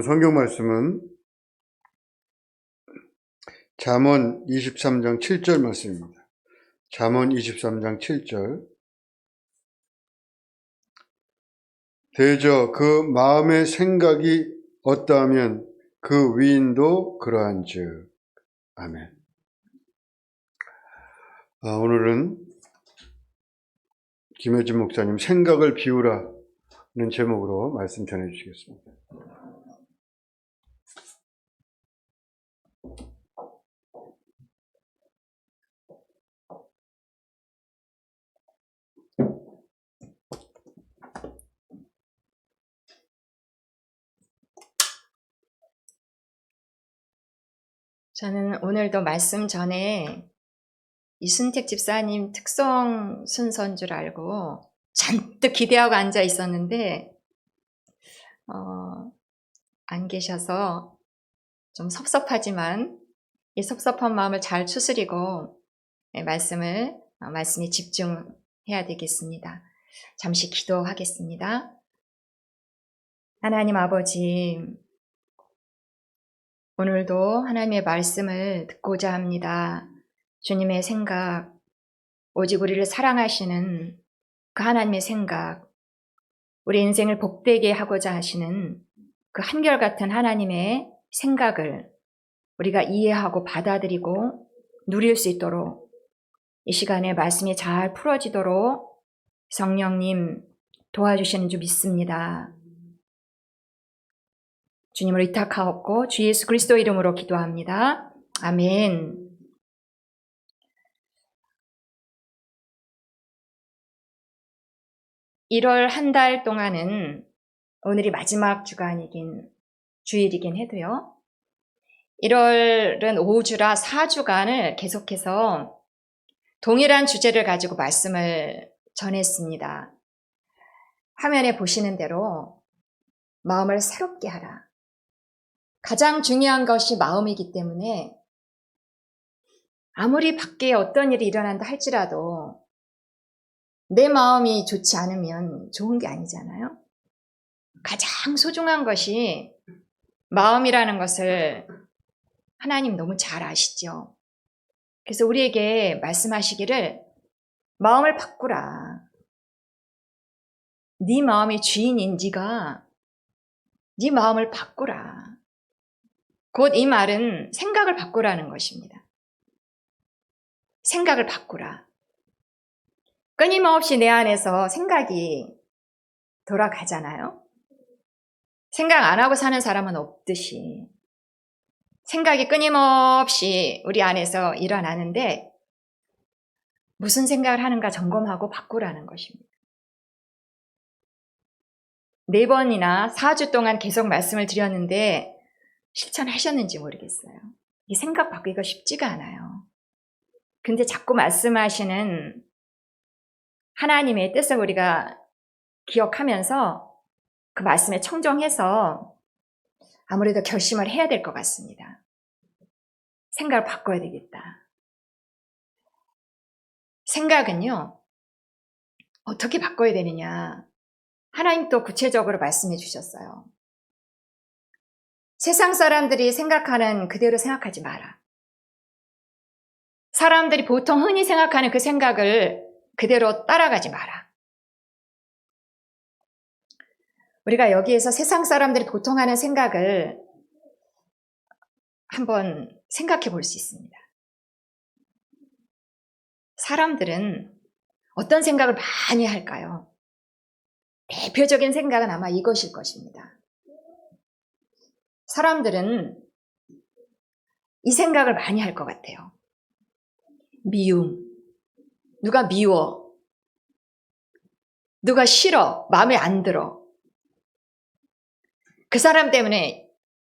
오늘 성경 말씀은 잠언 23장 7절 말씀입니다. 잠언 23장 7절. 대저 그 마음의 생각이 어떠하면 그 위인도 그러한즉. 아멘. 오늘은 김효진 목사님 생각을 비우라는 제목으로 말씀 전해 주시겠습니다. 저는 오늘도 말씀 전에 이순택 집사님 특송 순서인 줄 알고 잔뜩 기대하고 앉아 있었는데 안 계셔서 좀 섭섭하지만 이 섭섭한 마음을 잘 추스리고 말씀에 집중해야 되겠습니다. 잠시 기도하겠습니다. 하나님 아버지, 오늘도 하나님의 말씀을 듣고자 합니다. 주님의 생각, 오직 우리를 사랑하시는 그 하나님의 생각, 우리 인생을 복되게 하고자 하시는 그 한결같은 하나님의 생각을 우리가 이해하고 받아들이고 누릴 수 있도록 이 시간에 말씀이 잘 풀어지도록 성령님 도와주시는 줄 믿습니다. 주님을 의탁하옵고 주 예수 그리스도 이름으로 기도합니다. 아멘. (1월) 한 달 동안은 오늘이 마지막 주일이긴 해도요. 1월은 5주라 4주간을 계속해서 동일한 주제를 가지고 말씀을 전했습니다. 화면에 보시는 대로 마음을 새롭게 하라. 가장 중요한 것이 마음이기 때문에 아무리 밖에 어떤 일이 일어난다 할지라도 내 마음이 좋지 않으면 좋은 게 아니잖아요. 가장 소중한 것이 마음이라는 것을 하나님 너무 잘 아시죠. 그래서 우리에게 말씀하시기를 마음을 바꾸라. 네 마음의 주인인 네가 네 마음을 바꾸라. 곧 이 말은 생각을 바꾸라는 것입니다. 생각을 바꾸라. 끊임없이 내 안에서 생각이 돌아가잖아요. 생각 안 하고 사는 사람은 없듯이 생각이 끊임없이 우리 안에서 일어나는데 무슨 생각을 하는가 점검하고 바꾸라는 것입니다. 4번이나 4주 동안 계속 말씀을 드렸는데 실천하셨는지 모르겠어요. 이 생각 바꾸기가 쉽지가 않아요. 근데 자꾸 말씀하시는 하나님의 뜻을 우리가 기억하면서 그 말씀에 청정해서 아무래도 결심을 해야 될 것 같습니다. 생각을 바꿔야 되겠다. 생각은요, 어떻게 바꿔야 되느냐. 하나님 또 구체적으로 말씀해 주셨어요. 세상 사람들이 생각하는 그대로 생각하지 마라. 사람들이 보통 흔히 생각하는 그 생각을 그대로 따라가지 마라. 우리가 여기에서 세상 사람들이 보통 하는 생각을 한번 생각해 볼 수 있습니다. 사람들은 어떤 생각을 많이 할까요? 대표적인 생각은 아마 이것일 것입니다. 사람들은 이 생각을 많이 할 것 같아요. 미움. 누가 미워. 누가 싫어. 마음에 안 들어. 그 사람 때문에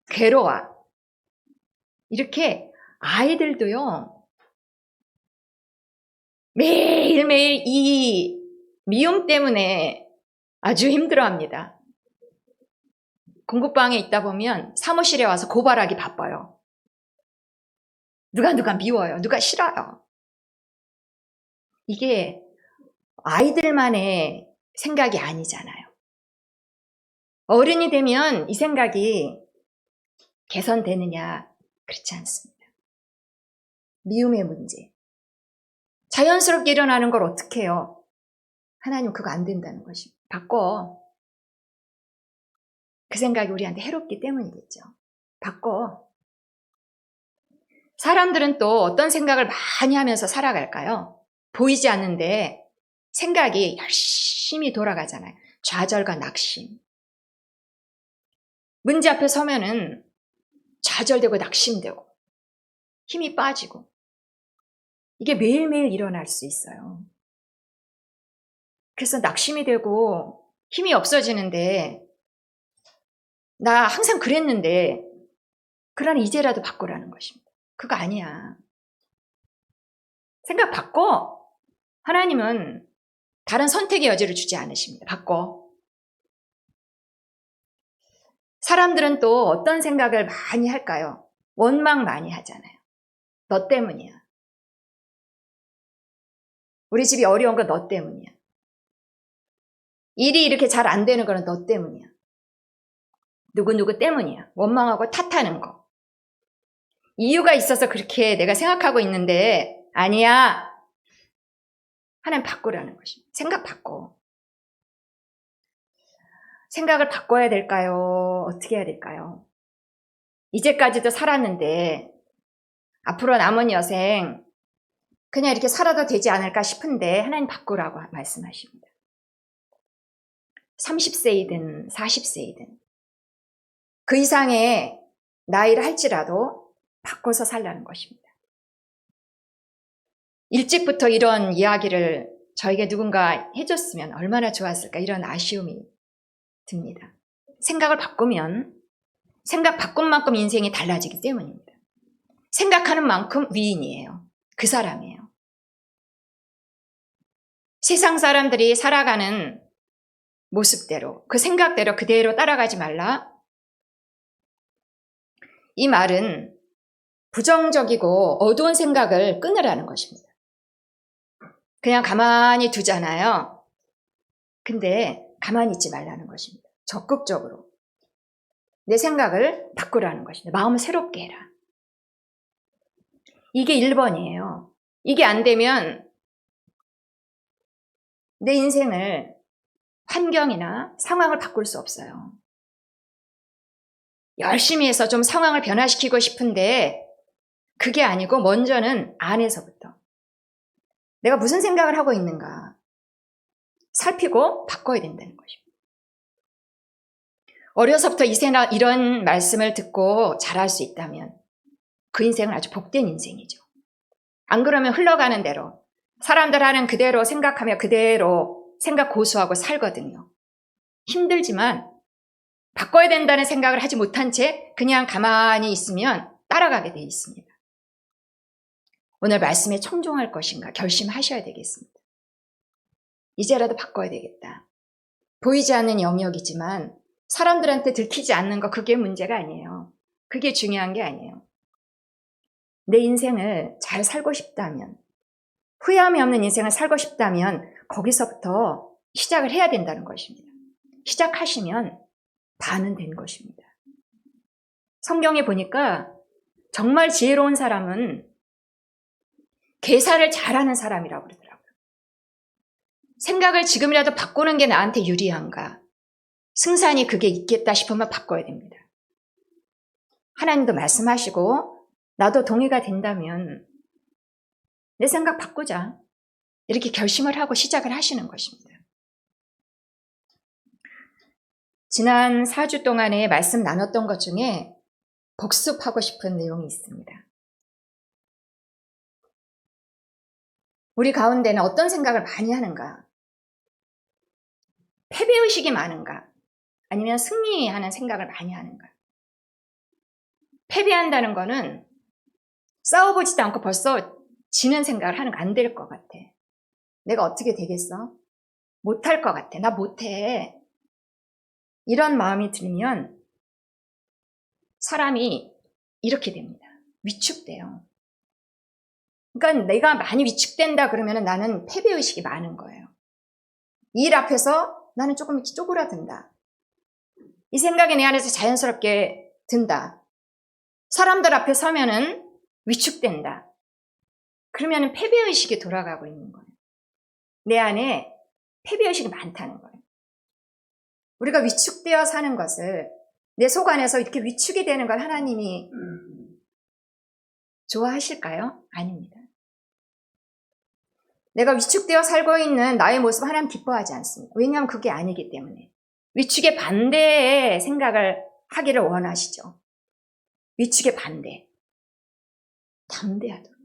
괴로워. 이렇게 아이들도요. 매일매일 이 미움 때문에 아주 힘들어합니다. 공부방에 있다 보면 사무실에 와서 고발하기 바빠요. 누가 미워요. 누가 싫어요. 이게 아이들만의 생각이 아니잖아요. 어른이 되면 이 생각이 개선되느냐? 그렇지 않습니다. 미움의 문제. 자연스럽게 일어나는 걸 어떻게 해요? 하나님 그거 안 된다는 것입니다. 바꿔. 그 생각이 우리한테 해롭기 때문이겠죠. 바꿔. 사람들은 또 어떤 생각을 많이 하면서 살아갈까요? 보이지 않는데 생각이 열심히 돌아가잖아요. 좌절과 낙심. 문제 앞에 서면은 좌절되고 낙심되고 힘이 빠지고 이게 매일매일 일어날 수 있어요. 그래서 낙심이 되고 힘이 없어지는데 나 항상 그랬는데 그러나 이제라도 바꾸라는 것입니다. 그거 아니야. 생각 바꿔. 하나님은 다른 선택의 여지를 주지 않으십니다. 바꿔. 사람들은 또 어떤 생각을 많이 할까요? 원망 많이 하잖아요. 너 때문이야. 우리 집이 어려운 건 너 때문이야. 일이 이렇게 잘 안 되는 거는 너 때문이야. 누구 때문이야. 원망하고 탓하는 거. 이유가 있어서 그렇게 내가 생각하고 있는데 아니야. 하나님 바꾸라는 것입니다. 생각 바꿔. 생각을 바꿔야 될까요? 어떻게 해야 될까요? 이제까지도 살았는데 앞으로 남은 여생 그냥 이렇게 살아도 되지 않을까 싶은데 하나님 바꾸라고 말씀하십니다. 30세이든 40세이든 그 이상의 나이를 할지라도 바꿔서 살라는 것입니다. 일찍부터 이런 이야기를 저에게 누군가 해줬으면 얼마나 좋았을까 이런 아쉬움이 듭니다. 생각을 바꾸면 생각 바꾼 만큼 인생이 달라지기 때문입니다. 생각하는 만큼 위인이에요. 그 사람이에요. 세상 사람들이 살아가는 모습대로 그 생각대로 그대로 따라가지 말라. 이 말은 부정적이고 어두운 생각을 끊으라는 것입니다. 그냥 가만히 두잖아요. 근데 가만히 있지 말라는 것입니다. 적극적으로 내 생각을 바꾸라는 것입니다. 마음을 새롭게 해라. 이게 1번이에요. 이게 안 되면 내 인생을 환경이나 상황을 바꿀 수 없어요. 열심히 해서 좀 상황을 변화시키고 싶은데 그게 아니고 먼저는 안에서부터 내가 무슨 생각을 하고 있는가 살피고 바꿔야 된다는 것입니다. 어려서부터 이런 말씀을 듣고 자랄 수 있다면 그 인생은 아주 복된 인생이죠. 안 그러면 흘러가는 대로 사람들 하는 그대로 생각하며 그대로 생각 고수하고 살거든요. 힘들지만 바꿔야 된다는 생각을 하지 못한 채 그냥 가만히 있으면 따라가게 돼 있습니다. 오늘 말씀에 청종할 것인가 결심하셔야 되겠습니다. 이제라도 바꿔야 되겠다. 보이지 않는 영역이지만 사람들한테 들키지 않는 거 그게 문제가 아니에요. 그게 중요한 게 아니에요. 내 인생을 잘 살고 싶다면 후회함이 없는 인생을 살고 싶다면 거기서부터 시작을 해야 된다는 것입니다. 시작하시면 반은 된 것입니다. 성경에 보니까 정말 지혜로운 사람은 계산을 잘하는 사람이라고 그러더라고요. 생각을 지금이라도 바꾸는 게 나한테 유리한가? 승산이 그게 있겠다 싶으면 바꿔야 됩니다. 하나님도 말씀하시고 나도 동의가 된다면 내 생각 바꾸자. 이렇게 결심을 하고 시작을 하시는 것입니다. 지난 4주 동안에 말씀 나눴던 것 중에 복습하고 싶은 내용이 있습니다. 우리 가운데는 어떤 생각을 많이 하는가? 패배의식이 많은가? 아니면 승리하는 생각을 많이 하는가? 패배한다는 거는 싸워보지도 않고 벌써 지는 생각을 하는 거 안 될 것 같아. 내가 어떻게 되겠어? 못할 것 같아. 나 못해. 이런 마음이 들면 사람이 이렇게 됩니다. 위축돼요. 그러니까 내가 많이 위축된다 그러면 나는 패배의식이 많은 거예요. 일 앞에서 나는 조금 이렇게 쪼그라든다. 이 생각이 내 안에서 자연스럽게 든다. 사람들 앞에 서면은 위축된다. 그러면은 패배의식이 돌아가고 있는 거예요. 내 안에 패배의식이 많다는 거예요. 우리가 위축되어 사는 것을, 내 속 안에서 이렇게 위축이 되는 걸 하나님이 좋아하실까요? 아닙니다. 내가 위축되어 살고 있는 나의 모습 하나님 기뻐하지 않습니다. 왜냐하면 그게 아니기 때문에. 위축의 반대의 생각을 하기를 원하시죠. 위축의 반대. 담대하도록.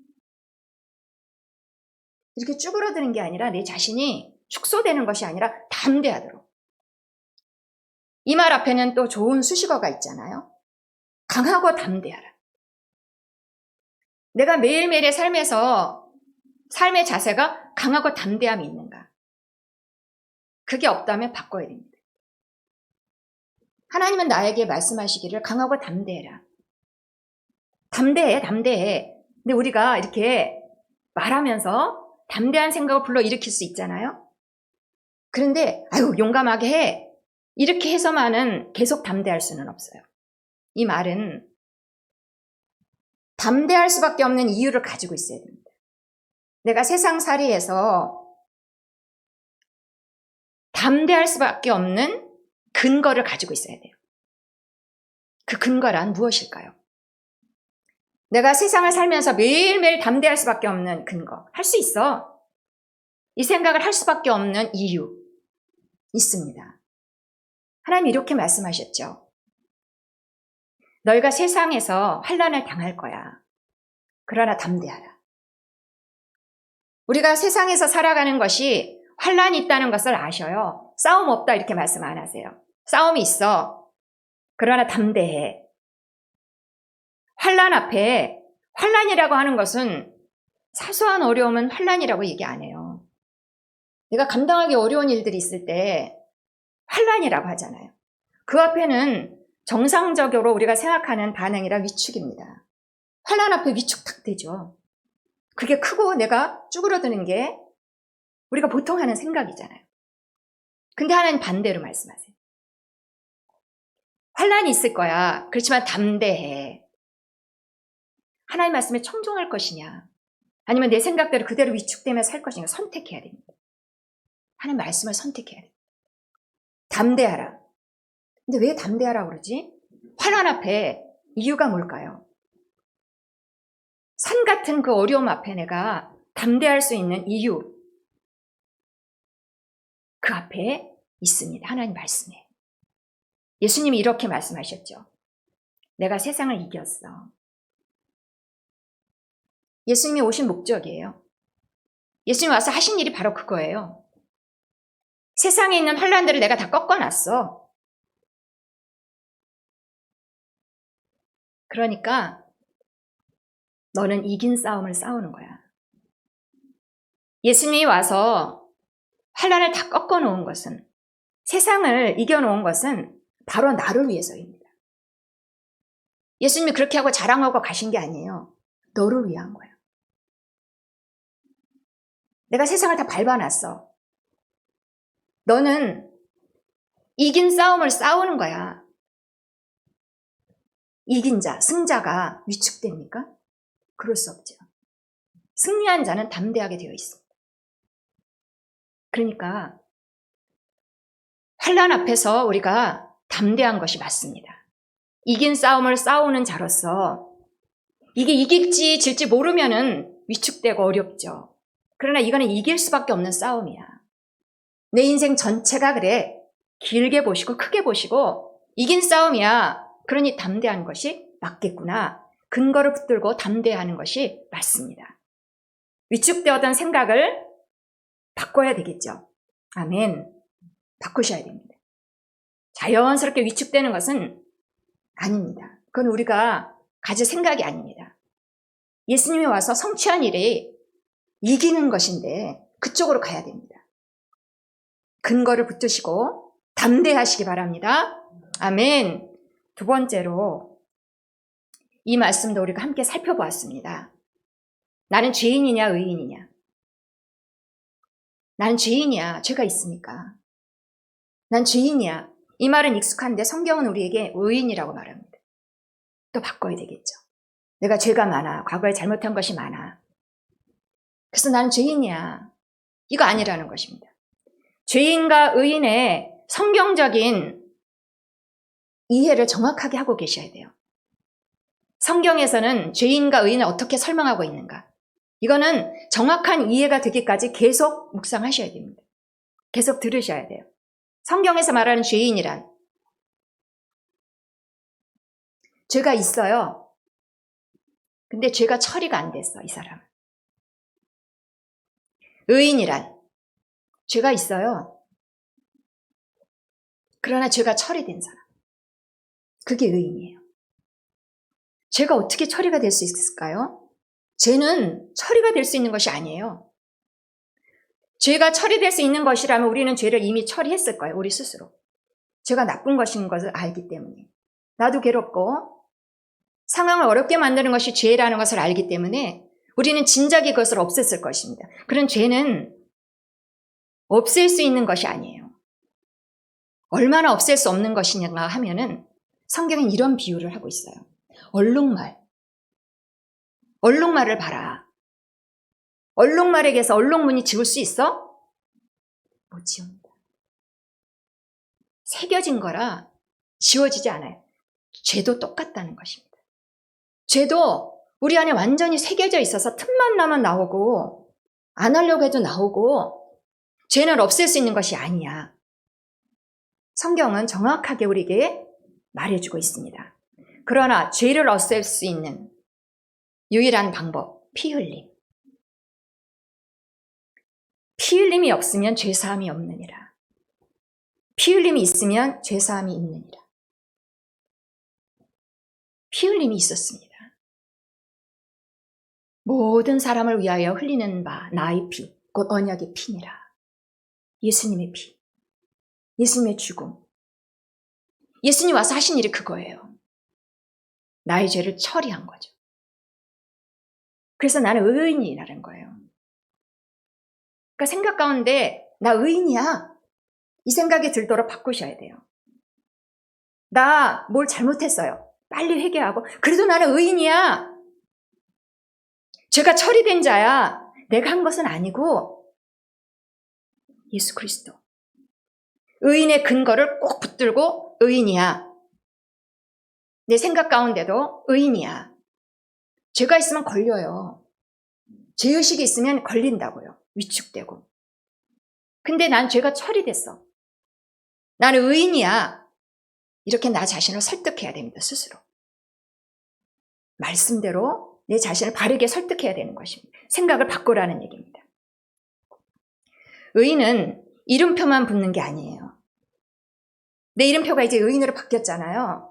이렇게 쭈그러드는 게 아니라 내 자신이 축소되는 것이 아니라 담대하도록. 이 말 앞에는 또 좋은 수식어가 있잖아요. 강하고 담대하라. 내가 매일매일의 삶에서 삶의 자세가 강하고 담대함이 있는가? 그게 없다면 바꿔야 됩니다. 하나님은 나에게 말씀하시기를 강하고 담대해라. 담대해, 담대해. 근데 우리가 이렇게 말하면서 담대한 생각을 불러일으킬 수 있잖아요. 그런데 아유 용감하게 해. 이렇게 해서만은 계속 담대할 수는 없어요. 이 말은 담대할 수밖에 없는 이유를 가지고 있어야 됩니다. 내가 세상살이에서 담대할 수밖에 없는 근거를 가지고 있어야 돼요. 그 근거란 무엇일까요? 내가 세상을 살면서 매일매일 담대할 수밖에 없는 근거. 할 수 있어. 이 생각을 할 수밖에 없는 이유 있습니다. 하나님 이렇게 말씀하셨죠. 너희가 세상에서 환난을 당할 거야. 그러나 담대하라. 우리가 세상에서 살아가는 것이 환난이 있다는 것을 아셔요. 싸움 없다 이렇게 말씀 안 하세요. 싸움이 있어. 그러나 담대해. 환난 앞에 환난이라고 하는 것은 사소한 어려움은 환난이라고 얘기 안 해요. 내가 감당하기 어려운 일들이 있을 때 환난이라고 하잖아요. 그 앞에는 정상적으로 우리가 생각하는 반응이라 위축입니다. 환난 앞에 위축 탁 되죠. 그게 크고 내가 쭈그러드는 게 우리가 보통 하는 생각이잖아요. 근데 하나님 반대로 말씀하세요. 환난이 있을 거야. 그렇지만 담대해. 하나님 말씀에 청종할 것이냐 아니면 내 생각대로 그대로 위축되며 살 것이냐 선택해야 됩니다. 하나님 말씀을 선택해야 됩니다. 담대하라. 근데 왜 담대하라고 그러지? 환난 앞에 이유가 뭘까요? 산 같은 그 어려움 앞에 내가 담대할 수 있는 이유 그 앞에 있습니다. 하나님 말씀에. 예수님이 이렇게 말씀하셨죠. 내가 세상을 이겼어. 예수님이 오신 목적이에요. 예수님이 와서 하신 일이 바로 그거예요. 세상에 있는 환난들을 내가 다 꺾어놨어. 그러니까 너는 이긴 싸움을 싸우는 거야. 예수님이 와서 환난을 다 꺾어놓은 것은, 세상을 이겨놓은 것은 바로 나를 위해서입니다. 예수님이 그렇게 하고 자랑하고 가신 게 아니에요. 너를 위한 거야. 내가 세상을 다 밟아놨어. 너는 이긴 싸움을 싸우는 거야. 이긴 자, 승자가 위축됩니까? 그럴 수 없죠. 승리한 자는 담대하게 되어 있습니다. 그러니까 환난 앞에서 우리가 담대한 것이 맞습니다. 이긴 싸움을 싸우는 자로서 이게 이길지 질지 모르면은 위축되고 어렵죠. 그러나 이거는 이길 수밖에 없는 싸움이야. 내 인생 전체가 그래. 길게 보시고 크게 보시고 이긴 싸움이야. 그러니 담대한 것이 맞겠구나. 근거를 붙들고 담대하는 것이 맞습니다. 위축되었던 생각을 바꿔야 되겠죠. 아멘. 바꾸셔야 됩니다. 자연스럽게 위축되는 것은 아닙니다. 그건 우리가 가질 생각이 아닙니다. 예수님이 와서 성취한 일이 이기는 것인데 그쪽으로 가야 됩니다. 근거를 붙드시고 담대하시기 바랍니다. 아멘. 두 번째로 이 말씀도 우리가 함께 살펴보았습니다. 나는 죄인이냐 의인이냐. 나는 죄인이야. 죄가 있습니까? 난 죄인이야. 이 말은 익숙한데 성경은 우리에게 의인이라고 말합니다. 또 바꿔야 되겠죠. 내가 죄가 많아. 과거에 잘못한 것이 많아. 그래서 나는 죄인이야. 이거 아니라는 것입니다. 죄인과 의인의 성경적인 이해를 정확하게 하고 계셔야 돼요. 성경에서는 죄인과 의인을 어떻게 설명하고 있는가? 이거는 정확한 이해가 되기까지 계속 묵상하셔야 됩니다. 계속 들으셔야 돼요. 성경에서 말하는 죄인이란 죄가 있어요. 근데 죄가 처리가 안 됐어, 이 사람은. 의인이란 죄가 있어요. 그러나 죄가 처리된 사람. 그게 의인이에요. 죄가 어떻게 처리가 될 수 있을까요? 죄는 처리가 될 수 있는 것이 아니에요. 죄가 처리될 수 있는 것이라면 우리는 죄를 이미 처리했을 거예요. 우리 스스로. 죄가 나쁜 것인 것을 알기 때문에. 나도 괴롭고 상황을 어렵게 만드는 것이 죄라는 것을 알기 때문에 우리는 진작에 그것을 없앴을 것입니다. 그런 죄는 없앨 수 있는 것이 아니에요. 얼마나 없앨 수 없는 것이냐 하면은 성경엔 이런 비유를 하고 있어요. 얼룩말. 얼룩말을 봐라. 얼룩말에게서 얼룩무늬 지울 수 있어? 못 지웁니다. 새겨진 거라 지워지지 않아요. 죄도 똑같다는 것입니다. 죄도 우리 안에 완전히 새겨져 있어서 틈만 나면 나오고 안 하려고 해도 나오고 죄는 없앨 수 있는 것이 아니야. 성경은 정확하게 우리에게 말해주고 있습니다. 그러나 죄를 없앨 수 있는 유일한 방법, 피 흘림. 피 흘림이 없으면 죄사함이 없느니라. 피 흘림이 있으면 죄사함이 있느니라. 피 흘림이 있었습니다. 모든 사람을 위하여 흘리는 바 나의 피, 곧 언약의 피니라. 예수님의 피, 예수님의 죽음. 예수님 와서 하신 일이 그거예요. 나의 죄를 처리한 거죠. 그래서 나는 의인이라는 거예요. 그러니까 생각 가운데 나 의인이야. 이 생각이 들도록 바꾸셔야 돼요. 나 뭘 잘못했어요. 빨리 회개하고 그래도 나는 의인이야. 죄가 처리된 자야. 내가 한 것은 아니고 예수 그리스도. 의인의 근거를 꼭 붙들고 의인이야. 내 생각 가운데도 의인이야. 죄가 있으면 걸려요. 죄의식이 있으면 걸린다고요. 위축되고. 근데 난 죄가 처리됐어. 나는 의인이야. 이렇게 나 자신을 설득해야 됩니다. 스스로. 말씀대로 내 자신을 바르게 설득해야 되는 것입니다. 생각을 바꾸라는 얘기입니다. 의인은 이름표만 붙는 게 아니에요. 내 이름표가 이제 의인으로 바뀌었잖아요.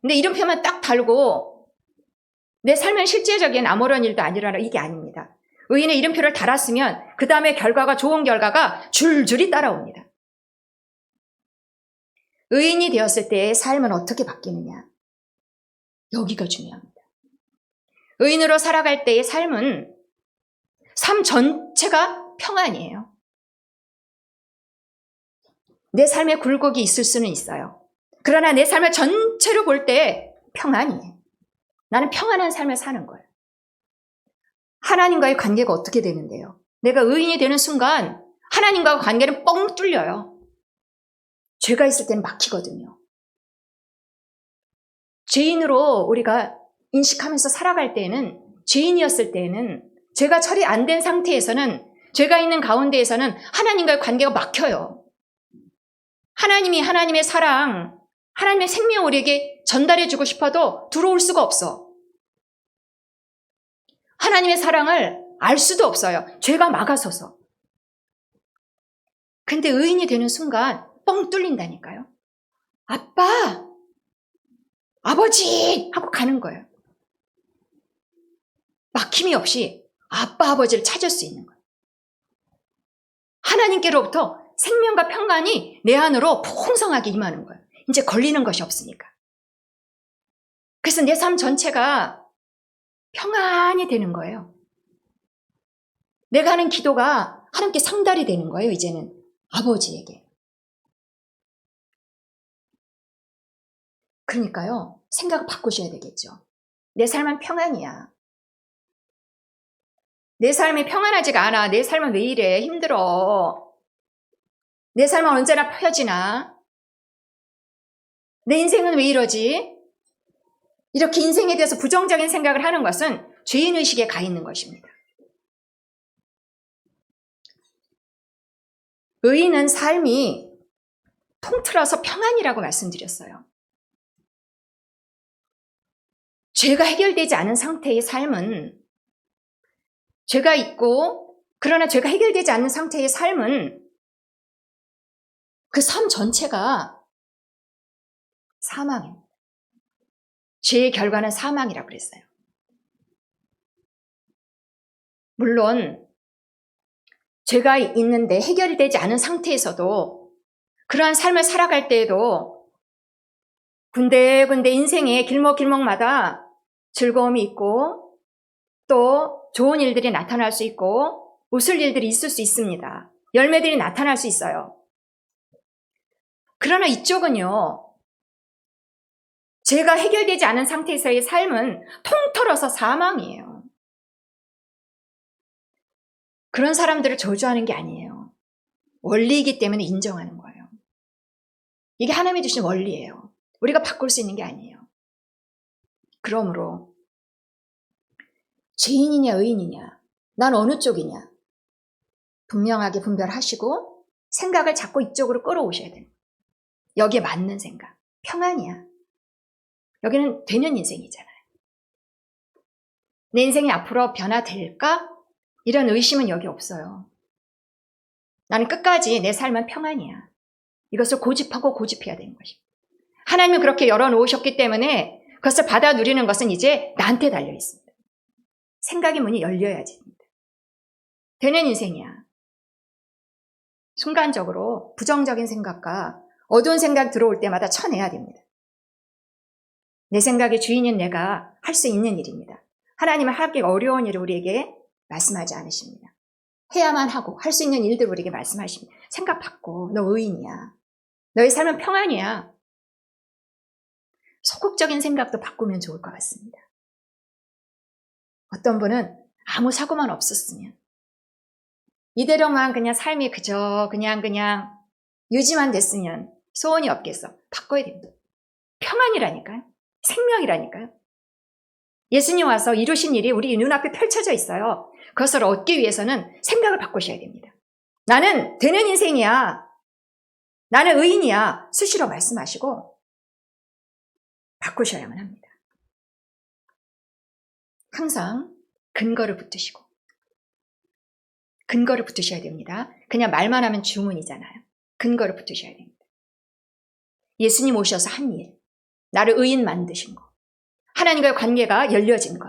근데 이름표만 딱 달고 내 삶은 실제적인 아무런 일도 아니라 이게 아닙니다. 의인의 이름표를 달았으면 그 다음에 결과가 좋은 결과가 줄줄이 따라옵니다. 의인이 되었을 때의 삶은 어떻게 바뀌느냐? 여기가 중요합니다. 의인으로 살아갈 때의 삶은 삶 전체가 평안이에요. 내 삶에 굴곡이 있을 수는 있어요. 그러나 내 삶을 전체로 볼 때 평안이에요. 나는 평안한 삶을 사는 거예요. 하나님과의 관계가 어떻게 되는데요? 내가 의인이 되는 순간 하나님과의 관계는 뻥 뚫려요. 죄가 있을 때는 막히거든요. 죄인으로 우리가 인식하면서 살아갈 때에는, 죄인이었을 때에는, 죄가 처리 안 된 상태에서는, 죄가 있는 가운데에서는 하나님과의 관계가 막혀요. 하나님이 하나님의 사랑, 하나님의 생명을 우리에게 전달해주고 싶어도 들어올 수가 없어. 하나님의 사랑을 알 수도 없어요. 죄가 막아서서. 근데 의인이 되는 순간 뻥 뚫린다니까요. 아빠! 아버지! 하고 가는 거예요. 막힘이 없이 아빠, 아버지를 찾을 수 있는 거예요. 하나님께로부터 생명과 평안이 내 안으로 풍성하게 임하는 거예요. 이제 걸리는 것이 없으니까. 그래서 내 삶 전체가 평안이 되는 거예요. 내가 하는 기도가 하나님께 상달이 되는 거예요, 이제는. 아버지에게. 그러니까요, 생각을 바꾸셔야 되겠죠. 내 삶은 평안이야. 내 삶이 평안하지가 않아. 내 삶은 왜 이래? 힘들어. 내 삶은 언제나 펴지나? 내 인생은 왜 이러지? 이렇게 인생에 대해서 부정적인 생각을 하는 것은 죄인의식에 가 있는 것입니다. 의인은 삶이 통틀어서 평안이라고 말씀드렸어요. 죄가 해결되지 않은 상태의 삶은, 죄가 있고 그러나 죄가 해결되지 않는 상태의 삶은 그 삶 전체가 사망입니다. 죄의 결과는 사망이라고 그랬어요. 물론 죄가 있는데 해결이 되지 않은 상태에서도 그러한 삶을 살아갈 때에도 군데군데 인생의 길목길목마다 즐거움이 있고 또 좋은 일들이 나타날 수 있고 웃을 일들이 있을 수 있습니다. 열매들이 나타날 수 있어요. 그러나 이쪽은요, 죄가 해결되지 않은 상태에서의 삶은 통틀어서 사망이에요. 그런 사람들을 저주하는 게 아니에요. 원리이기 때문에 인정하는 거예요. 이게 하나님이 주신 원리예요. 우리가 바꿀 수 있는 게 아니에요. 그러므로 죄인이냐 의인이냐, 난 어느 쪽이냐 분명하게 분별하시고 생각을 자꾸 이쪽으로 끌어오셔야 돼요. 여기에 맞는 생각, 평안이야. 여기는 되는 인생이잖아요. 내 인생이 앞으로 변화될까? 이런 의심은 여기 없어요. 나는 끝까지 내 삶은 평안이야. 이것을 고집하고 고집해야 되는 것입니다. 하나님은 그렇게 열어놓으셨기 때문에 그것을 받아 누리는 것은 이제 나한테 달려 있습니다. 생각의 문이 열려야지. 되는 인생이야. 순간적으로 부정적인 생각과 어두운 생각 들어올 때마다 쳐내야 됩니다. 내 생각의 주인인 내가 할 수 있는 일입니다. 하나님은 하기가 어려운 일을 우리에게 말씀하지 않으십니다. 해야만 하고 할 수 있는 일들 우리에게 말씀하십니다. 생각 바꿔. 너 의인이야. 너의 삶은 평안이야. 소극적인 생각도 바꾸면 좋을 것 같습니다. 어떤 분은 아무 사고만 없었으면 이대로만 그냥 삶이 그저 그냥 유지만 됐으면 소원이 없겠어. 바꿔야 됩니다. 평안이라니까요. 생명이라니까요. 예수님 와서 이루신 일이 우리 눈앞에 펼쳐져 있어요. 그것을 얻기 위해서는 생각을 바꾸셔야 됩니다. 나는 되는 인생이야. 나는 의인이야. 수시로 말씀하시고 바꾸셔야만 합니다. 항상 근거를 붙드시고 근거를 붙으셔야 됩니다. 그냥 말만 하면 주문이잖아요. 근거를 붙으셔야 됩니다. 예수님 오셔서 한 일, 나를 의인 만드신 것, 하나님과의 관계가 열려진 것,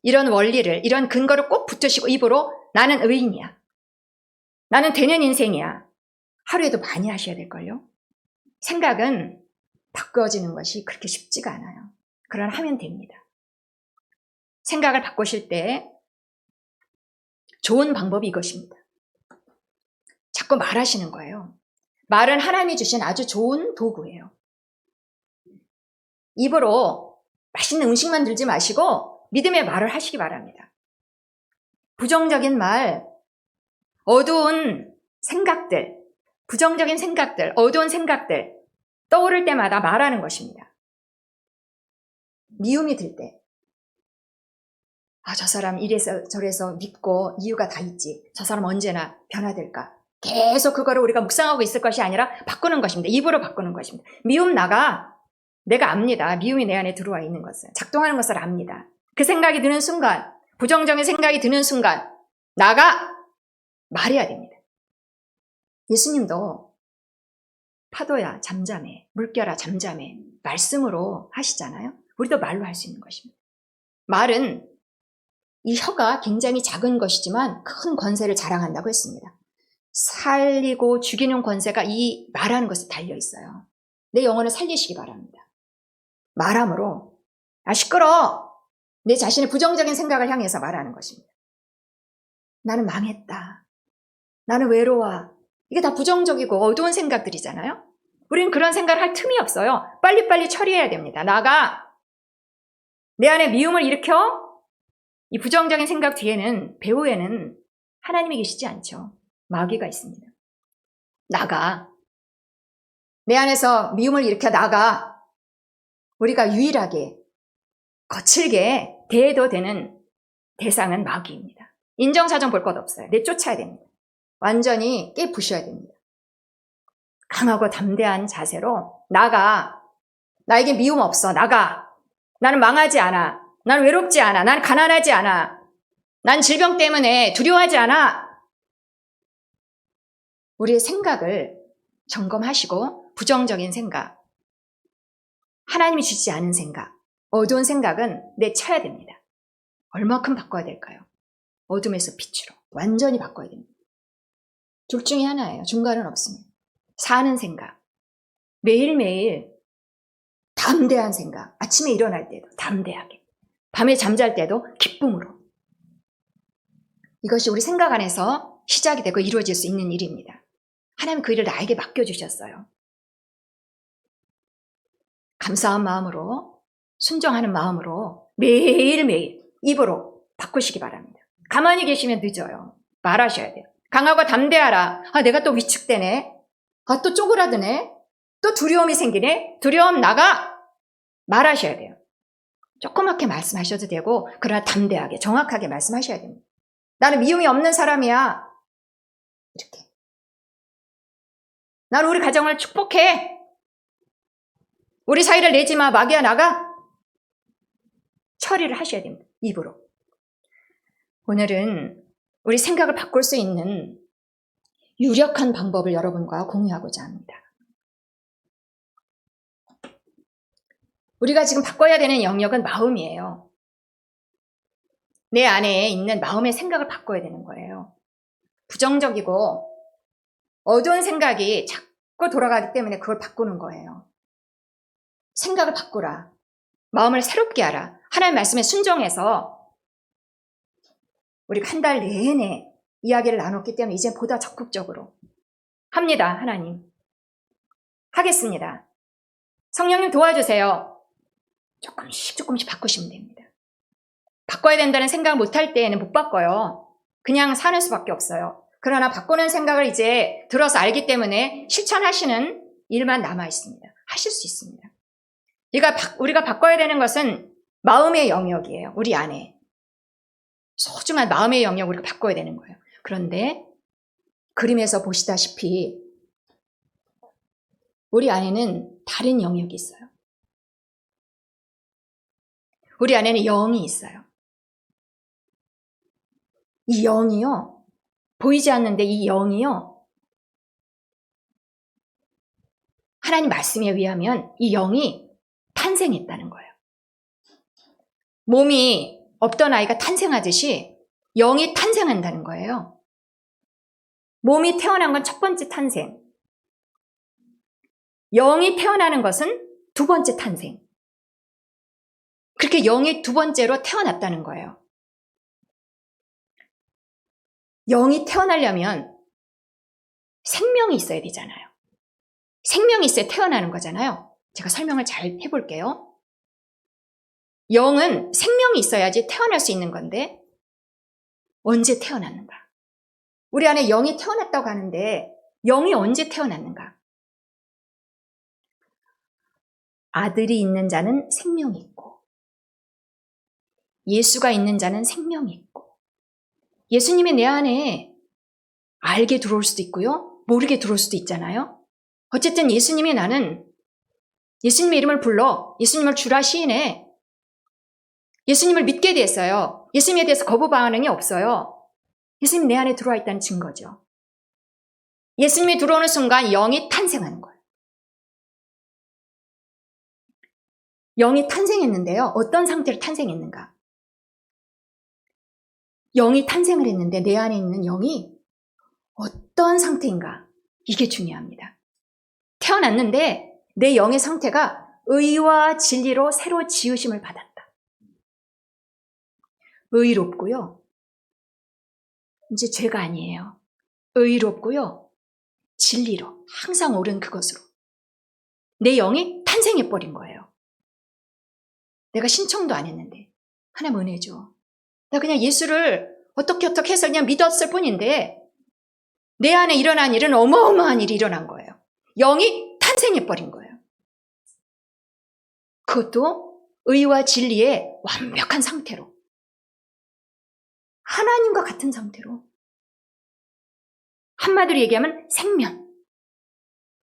이런 원리를, 이런 근거를 꼭 붙으시고 입으로 나는 의인이야. 나는 되는 인생이야. 하루에도 많이 하셔야 될걸요. 생각은 바꿔지는 것이 그렇게 쉽지가 않아요. 그러나 하면 됩니다. 생각을 바꾸실 때 좋은 방법이 이것입니다. 자꾸 말하시는 거예요. 말은 하나님이 주신 아주 좋은 도구예요. 입으로 맛있는 음식만 들지 마시고 믿음의 말을 하시기 바랍니다. 부정적인 말, 어두운 생각들, 부정적인 생각들, 어두운 생각들 떠오를 때마다 말하는 것입니다. 미움이 들 때, 저 사람 이래서 저래서 믿고 이유가 다 있지. 저 사람 언제나 변화될까. 계속 그거를 우리가 묵상하고 있을 것이 아니라 바꾸는 것입니다. 입으로 바꾸는 것입니다. 미움 나가. 내가 압니다. 미움이 내 안에 들어와 있는 것을. 작동하는 것을 압니다. 그 생각이 드는 순간, 부정적인 생각이 드는 순간 나가! 말해야 됩니다. 예수님도 파도야 잠잠해, 물결아 잠잠해 말씀으로 하시잖아요. 우리도 말로 할 수 있는 것입니다. 말은 이 혀가 굉장히 작은 것이지만 큰 권세를 자랑한다고 했습니다. 살리고 죽이는 권세가 이 말하는 것에 달려 있어요. 내 영혼을 살리시기 바랍니다. 말함으로 시끄러워! 내 자신의 부정적인 생각을 향해서 말하는 것입니다. 나는 망했다. 나는 외로워. 이게 다 부정적이고 어두운 생각들이잖아요. 우리는 그런 생각을 할 틈이 없어요. 빨리빨리 처리해야 됩니다. 나가 내 안에 미움을 일으켜 이 부정적인 생각 뒤에는 배후에는 하나님이 계시지 않죠. 마귀가 있습니다. 나가 내 안에서 미움을 일으켜 나가 우리가 유일하게 거칠게 대해도 되는 대상은 마귀입니다. 인정사정 볼 것 없어요. 내쫓아야 됩니다. 완전히 깨부셔야 됩니다. 강하고 담대한 자세로 나가. 나에게 미움 없어. 나가. 나는 망하지 않아. 나는 외롭지 않아. 나는 가난하지 않아. 난 질병 때문에 두려워하지 않아. 우리의 생각을 점검하시고 부정적인 생각, 하나님이 주지 않은 생각, 어두운 생각은 내쳐야 됩니다. 얼마큼 바꿔야 될까요? 어둠에서 빛으로 완전히 바꿔야 됩니다. 둘 중에 하나예요. 중간은 없습니다. 사는 생각, 매일매일 담대한 생각, 아침에 일어날 때도 담대하게, 밤에 잠잘 때도 기쁨으로. 이것이 우리 생각 안에서 시작이 되고 이루어질 수 있는 일입니다. 하나님 그 일을 나에게 맡겨주셨어요. 감사한 마음으로, 순종하는 마음으로 매일매일 입으로 바꾸시기 바랍니다. 가만히 계시면 늦어요. 말하셔야 돼요. 강하고 담대하라. 내가 또 위축되네. 또 쪼그라드네. 또 두려움이 생기네. 두려움 나가. 말하셔야 돼요. 조그맣게 말씀하셔도 되고 그러나 담대하게 정확하게 말씀하셔야 됩니다. 나는 미움이 없는 사람이야. 이렇게. 나는 우리 가정을 축복해. 우리 사이를 내지 마. 마귀야 나가. 처리를 하셔야 됩니다. 입으로. 오늘은 우리 생각을 바꿀 수 있는 유력한 방법을 여러분과 공유하고자 합니다. 우리가 지금 바꿔야 되는 영역은 마음이에요. 내 안에 있는 마음의 생각을 바꿔야 되는 거예요. 부정적이고 어두운 생각이 자꾸 돌아가기 때문에 그걸 바꾸는 거예요. 생각을 바꾸라. 마음을 새롭게 하라. 하나님의 말씀에 순종해서 우리가 한 달 내내 이야기를 나눴기 때문에 이제 보다 적극적으로 합니다. 하나님. 하겠습니다. 성령님 도와주세요. 조금씩 바꾸시면 됩니다. 바꿔야 된다는 생각을 못할 때에는 못 바꿔요. 그냥 사는 수밖에 없어요. 그러나 바꾸는 생각을 이제 들어서 알기 때문에 실천하시는 일만 남아 있습니다. 하실 수 있습니다. 우리가 바꿔야 되는 것은 마음의 영역이에요. 우리 안에. 소중한 마음의 영역 우리가 바꿔야 되는 거예요. 그런데 그림에서 보시다시피 우리 안에는 다른 영역이 있어요. 우리 안에는 영이 있어요. 이 영이요. 보이지 않는데 이 영이요. 하나님 말씀에 의하면 이 영이 탄생했다는 거예요. 몸이 없던 아이가 탄생하듯이 영이 탄생한다는 거예요. 몸이 태어난 건 첫 번째 탄생. 영이 태어나는 것은 두 번째 탄생. 그렇게 영이 두 번째로 태어났다는 거예요. 영이 태어나려면 생명이 있어야 되잖아요. 생명이 있어야 태어나는 거잖아요. 제가 설명을 잘 해볼게요. 영은 생명이 있어야지 태어날 수 있는 건데 언제 태어났는가? 우리 안에 영이 태어났다고 하는데 영이 언제 태어났는가? 아들이 있는 자는 생명이 있고 예수가 있는 자는 생명이 있고 예수님이 내 안에 알게 들어올 수도 있고요. 모르게 들어올 수도 있잖아요. 어쨌든 예수님이 나는 예수님의 이름을 불러 예수님을 주라 시인해. 예수님을 믿게 됐어요. 예수님에 대해서 거부 반응이 없어요. 예수님이 내 안에 들어와 있다는 증거죠. 예수님이 들어오는 순간 영이 탄생하는 거예요. 영이 탄생했는데요. 어떤 상태로 탄생했는가? 영이 탄생을 했는데 내 안에 있는 영이 어떤 상태인가? 이게 중요합니다. 태어났는데 내 영의 상태가 의와 진리로 새로 지으심을 받았다. 의롭고요. 이제 죄가 아니에요. 의롭고요. 진리로 항상 옳은 그것으로 내 영이 탄생해버린 거예요. 내가 신청도 안 했는데. 하나님 은혜죠. 나 그냥 예수를 어떻게 해서 그냥 믿었을 뿐인데 내 안에 일어난 일은 어마어마한 일이 일어난 거예요. 영이 탄생해버린 거예요. 그것도 의와 진리의 완벽한 상태로. 하나님과 같은 상태로. 한마디로 얘기하면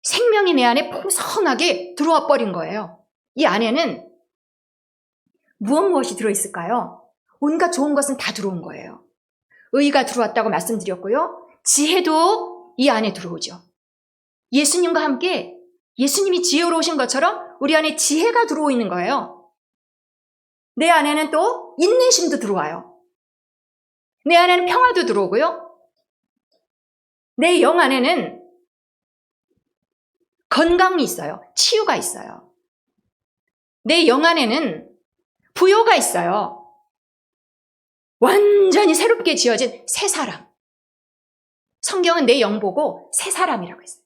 생명이 내 안에 풍성하게 들어와 버린 거예요. 이 안에는 무엇이 들어있을까요? 온갖 좋은 것은 다 들어온 거예요. 의가 들어왔다고 말씀드렸고요. 지혜도 이 안에 들어오죠. 예수님과 함께 예수님이 지혜로우신 것처럼 우리 안에 지혜가 들어오 있는 거예요. 내 안에는 또 인내심도 들어와요. 내 안에는 평화도 들어오고요. 내 영 안에는 건강이 있어요. 치유가 있어요. 내 영 안에는 부요가 있어요. 완전히 새롭게 지어진 새 사람. 성경은 내 영 보고 새 사람이라고 했어요.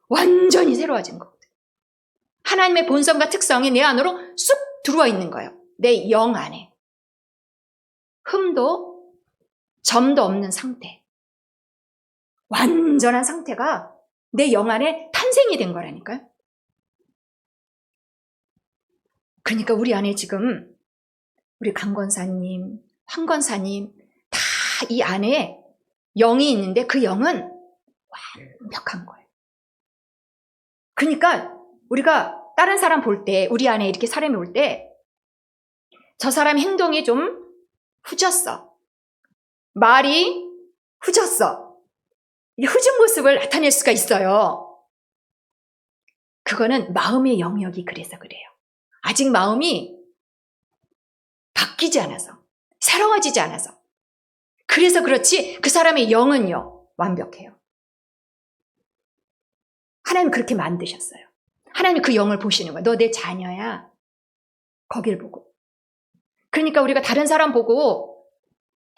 완전히 새로워진 거거든요. 하나님의 본성과 특성이 내 안으로 쑥 들어와 있는 거예요. 내 영 안에. 흠도 점도 없는 상태. 완전한 상태가 내 영 안에 탄생이 된 거라니까요. 그러니까 우리 안에 지금 우리 강 권사님, 황 권사님 다 이 안에 영이 있는데 그 영은 완벽한 거예요. 그러니까 우리가 다른 사람 볼 때, 우리 안에 이렇게 사람이 올 때 저 사람 행동이 좀 후졌어. 말이 후졌어. 이 후진 모습을 나타낼 수가 있어요. 그거는 마음의 영역이 그래서 그래요. 아직 마음이 바뀌지 않아서, 새로워지지 않아서. 그래서 그렇지 그 사람의 영은요, 완벽해요. 하나님 그렇게 만드셨어요. 하나님 그 영을 보시는 거예요. 너 내 자녀야. 거길 보고. 그러니까 우리가 다른 사람 보고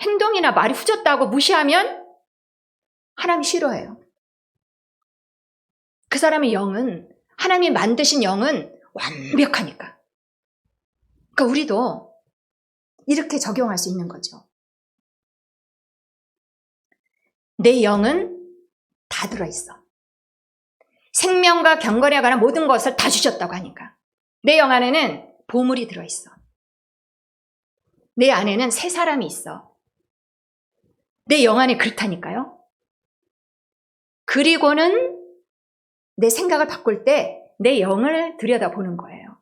행동이나 말이 후졌다고 무시하면 하나님 싫어해요. 그 사람의 영은, 하나님이 만드신 영은 완벽하니까. 그러니까 우리도 이렇게 적용할 수 있는 거죠. 내 영은 다 들어있어. 생명과 경건에 관한 모든 것을 다 주셨다고 하니까. 내 영 안에는 보물이 들어있어. 내 안에는 새 사람이 있어. 내 영 안에 그렇다니까요. 그리고는 내 생각을 바꿀 때 내 영을 들여다보는 거예요.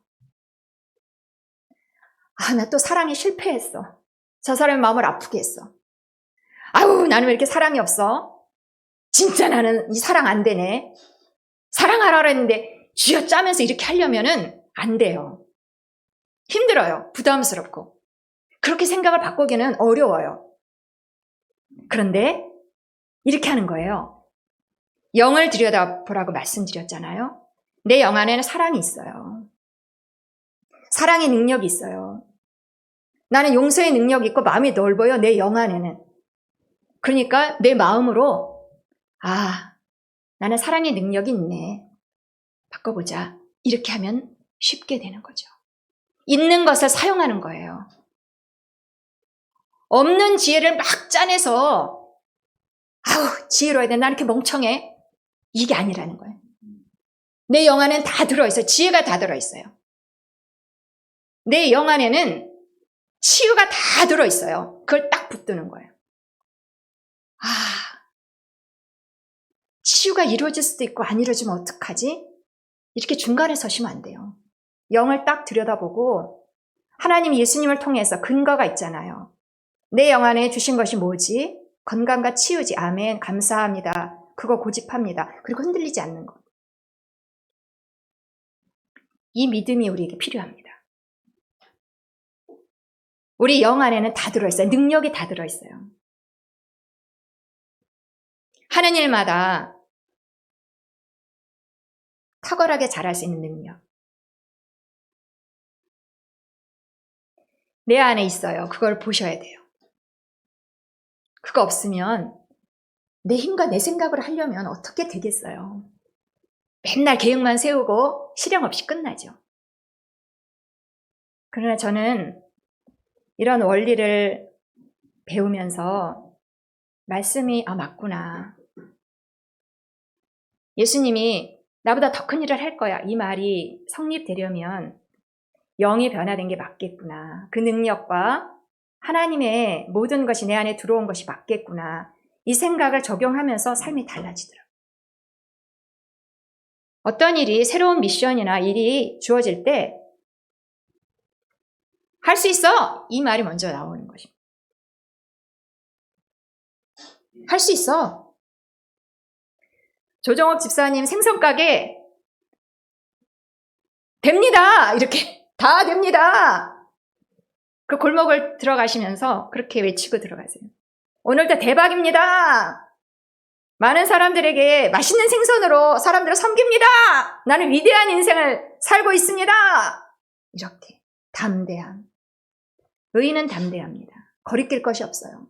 아, 나 또 사랑에 실패했어. 저 사람의 마음을 아프게 했어. 아우, 나는 왜 이렇게 사랑이 없어? 진짜 나는 이 사랑 안 되네. 사랑하라 했는데 쥐어짜면서 이렇게 하려면은 안 돼요. 힘들어요. 부담스럽고. 그렇게 생각을 바꾸기는 어려워요. 그런데 이렇게 하는 거예요. 영을 들여다보라고 말씀드렸잖아요. 내 영 안에는 사랑이 있어요. 사랑의 능력이 있어요. 나는 용서의 능력이 있고 마음이 넓어요. 내 영 안에는. 그러니까 내 마음으로 아, 나는 사랑의 능력이 있네. 바꿔보자. 이렇게 하면 쉽게 되는 거죠. 있는 것을 사용하는 거예요. 없는 지혜를 막 짜내서 아우, 지혜로워야 돼. 나 이렇게 멍청해. 이게 아니라는 거예요. 내 영 안에는 다 들어있어요. 지혜가 다 들어있어요. 내 영 안에는 치유가 다 들어있어요. 그걸 딱 붙드는 거예요. 아, 치유가 이루어질 수도 있고 안 이루어지면 어떡하지? 이렇게 중간에 서시면 안 돼요. 영을 딱 들여다보고 하나님 예수님을 통해서 근거가 있잖아요. 내 영 안에 주신 것이 뭐지? 건강과 치유지. 아멘. 감사합니다. 그거 고집합니다. 그리고 흔들리지 않는 것. 이 믿음이 우리에게 필요합니다. 우리 영 안에는 다 들어있어요. 능력이 다 들어있어요. 하는 일마다 탁월하게 잘할 수 있는 능력. 내 안에 있어요. 그걸 보셔야 돼요. 그거 없으면 내 힘과 내 생각을 하려면 어떻게 되겠어요? 맨날 계획만 세우고 실행 없이 끝나죠. 그러나 저는 이런 원리를 배우면서 말씀이 맞구나. 예수님이 나보다 더 큰 일을 할 거야. 이 말이 성립되려면 영이 변화된 게 맞겠구나. 그 능력과 하나님의 모든 것이 내 안에 들어온 것이 맞겠구나. 이 생각을 적용하면서 삶이 달라지더라고요. 어떤 일이, 새로운 미션이나 일이 주어질 때 할 수 있어! 이 말이 먼저 나오는 것입니다. 할 수 있어! 조정옥 집사님 생선가게 됩니다! 이렇게 다 됩니다! 그 골목을 들어가시면서 그렇게 외치고 들어가세요. 오늘도 대박입니다! 많은 사람들에게 맛있는 생선으로 사람들을 섬깁니다! 나는 위대한 인생을 살고 있습니다! 이렇게 담대함. 의인은 담대합니다. 거리낄 것이 없어요.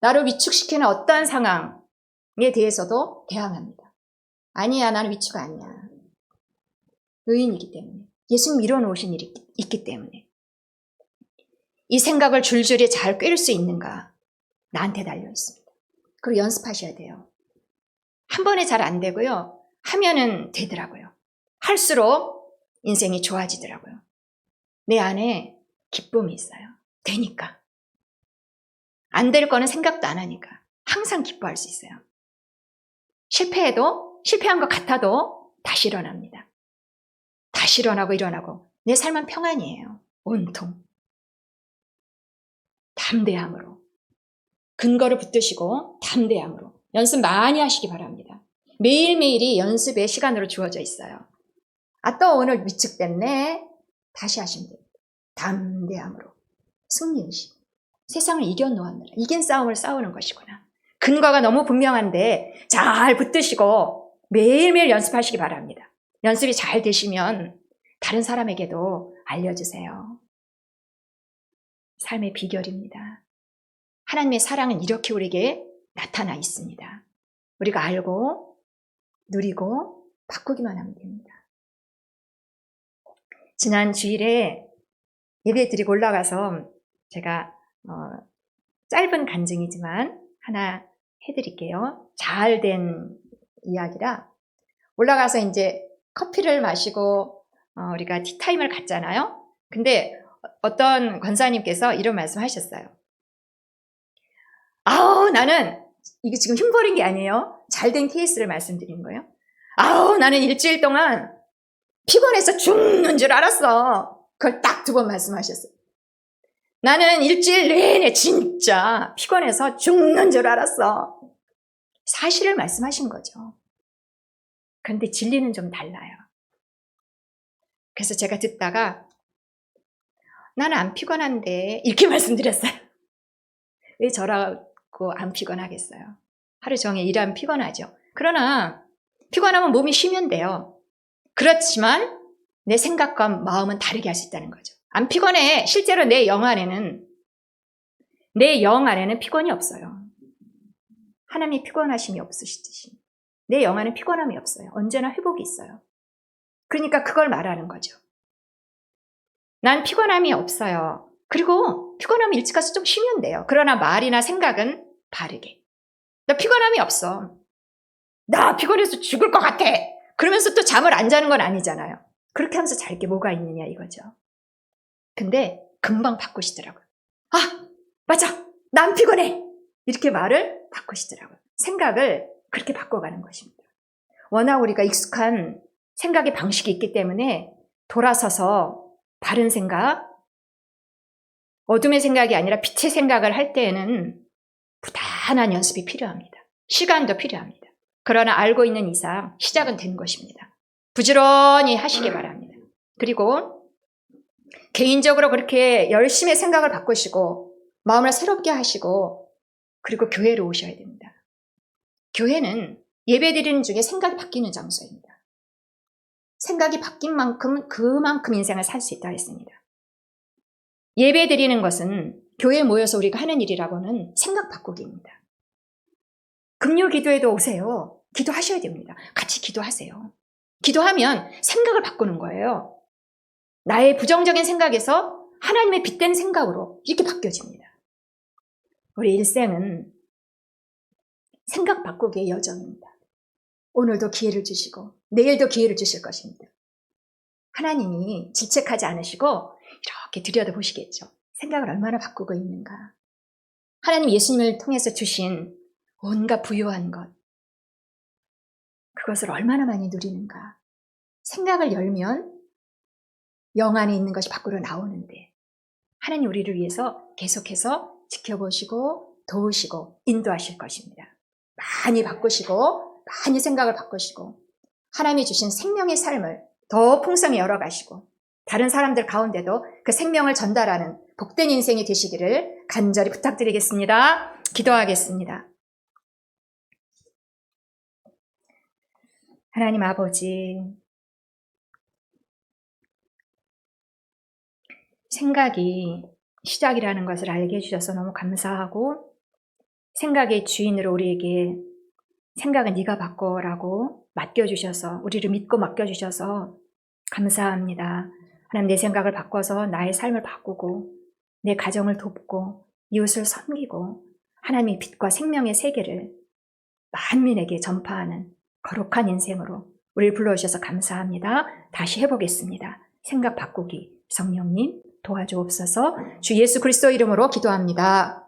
나를 위축시키는 어떠한 상황에 대해서도 대항합니다. 아니야, 나는 위축 아니야. 의인이기 때문에. 예수님 이뤄놓으신 일이 있기 때문에. 이 생각을 줄줄이 잘 꿰를 수 있는가? 나한테 달려 있습니다. 그리고 연습하셔야 돼요. 한 번에 잘 안 되고요. 하면은 되더라고요. 할수록 인생이 좋아지더라고요. 내 안에 기쁨이 있어요. 되니까. 안 될 거는 생각도 안 하니까. 항상 기뻐할 수 있어요. 실패해도, 실패한 것 같아도 다시 일어납니다. 다시 일어나고 내 삶은 평안이에요. 온통. 담대함으로. 근거를 붙드시고 담대함으로. 연습 많이 하시기 바랍니다. 매일매일이 연습의 시간으로 주어져 있어요. 또 오늘 위축됐네. 다시 하시면 됩니다. 담대함으로. 승리의식. 세상을 이겨놓았느라. 이긴 싸움을 싸우는 것이구나. 근거가 너무 분명한데 잘 붙드시고 매일매일 연습하시기 바랍니다. 연습이 잘 되시면 다른 사람에게도 알려주세요. 삶의 비결입니다. 하나님의 사랑은 이렇게 우리에게 나타나 있습니다. 우리가 알고 누리고 바꾸기만 하면 됩니다. 지난 주일에 예배 드리고 올라가서 제가 짧은 간증이지만 하나 해드릴게요. 잘 된 이야기라 올라가서 이제 커피를 마시고 우리가 티타임을 갖잖아요. 근데 어떤 권사님께서 이런 말씀 하셨어요. 나는 이게 지금 흉보린 게 아니에요. 잘된 케이스를 말씀드리는 거예요. 나는 일주일 동안 피곤해서 죽는 줄 알았어. 그걸 딱 2번 말씀하셨어요. 나는 일주일 내내 진짜 피곤해서 죽는 줄 알았어. 사실을 말씀하신 거죠. 그런데 진리는 좀 달라요. 그래서 제가 듣다가 나는 안 피곤한데 이렇게 말씀드렸어요. 왜 저라고 안 피곤하겠어요? 하루 종일 일하면 피곤하죠. 그러나 피곤하면 몸이 쉬면 돼요. 그렇지만 내 생각과 마음은 다르게 할 수 있다는 거죠. 안 피곤해. 실제로 내 영 안에는 피곤이 없어요. 하나님이 피곤하심이 없으시듯이 내 영 안에는 피곤함이 없어요. 언제나 회복이 있어요. 그러니까 그걸 말하는 거죠. 난 피곤함이 없어요. 그리고 피곤함이 일찍 가서 좀 쉬면 돼요. 그러나 말이나 생각은 바르게. 나 피곤함이 없어. 나 피곤해서 죽을 것 같아. 그러면서 또 잠을 안 자는 건 아니잖아요. 그렇게 하면서 잘 게 뭐가 있느냐 이거죠. 근데 금방 바꾸시더라고요. 맞아. 난 피곤해. 이렇게 말을 바꾸시더라고요. 생각을 그렇게 바꿔가는 것입니다. 워낙 우리가 익숙한 생각의 방식이 있기 때문에 돌아서서 바른 생각, 어둠의 생각이 아니라 빛의 생각을 할 때에는 부단한 연습이 필요합니다. 시간도 필요합니다. 그러나 알고 있는 이상 시작은 된 것입니다. 부지런히 하시기 바랍니다. 그리고 개인적으로 그렇게 열심히 생각을 바꾸시고 마음을 새롭게 하시고 그리고 교회로 오셔야 됩니다. 교회는 예배드리는 중에 생각이 바뀌는 장소입니다. 생각이 바뀐 만큼 그만큼 인생을 살 수 있다고 했습니다. 예배드리는 것은 교회에 모여서 우리가 하는 일이라고는 생각 바꾸기입니다. 금요 기도에도 오세요. 기도하셔야 됩니다. 같이 기도하세요. 기도하면 생각을 바꾸는 거예요. 나의 부정적인 생각에서 하나님의 빛된 생각으로 이렇게 바뀌어집니다. 우리 일생은 생각 바꾸기의 여정입니다. 오늘도 기회를 주시고 내일도 기회를 주실 것입니다. 하나님이 질책하지 않으시고 이렇게 들여다보시겠죠. 생각을 얼마나 바꾸고 있는가. 하나님 예수님을 통해서 주신 온갖 부유한 것, 그것을 얼마나 많이 누리는가. 생각을 열면 영 안에 있는 것이 밖으로 나오는데 하나님 우리를 위해서 계속해서 지켜보시고 도우시고 인도하실 것입니다. 많이 바꾸시고 많이 생각을 바꾸시고 하나님이 주신 생명의 삶을 더 풍성히 열어가시고 다른 사람들 가운데도 그 생명을 전달하는 복된 인생이 되시기를 간절히 부탁드리겠습니다. 기도하겠습니다. 하나님 아버지, 생각이 시작이라는 것을 알게 해주셔서 너무 감사하고 생각의 주인으로 우리에게 생각은 네가 바꿔라고 맡겨주셔서 우리를 믿고 맡겨주셔서 감사합니다. 하나님 내 생각을 바꿔서 나의 삶을 바꾸고 내 가정을 돕고 이웃을 섬기고 하나님의 빛과 생명의 세계를 만민에게 전파하는 거룩한 인생으로 우리를 불러주셔서 감사합니다. 다시 해보겠습니다. 생각 바꾸기 성령님 도와주옵소서. 주 예수 그리스도 이름으로 기도합니다.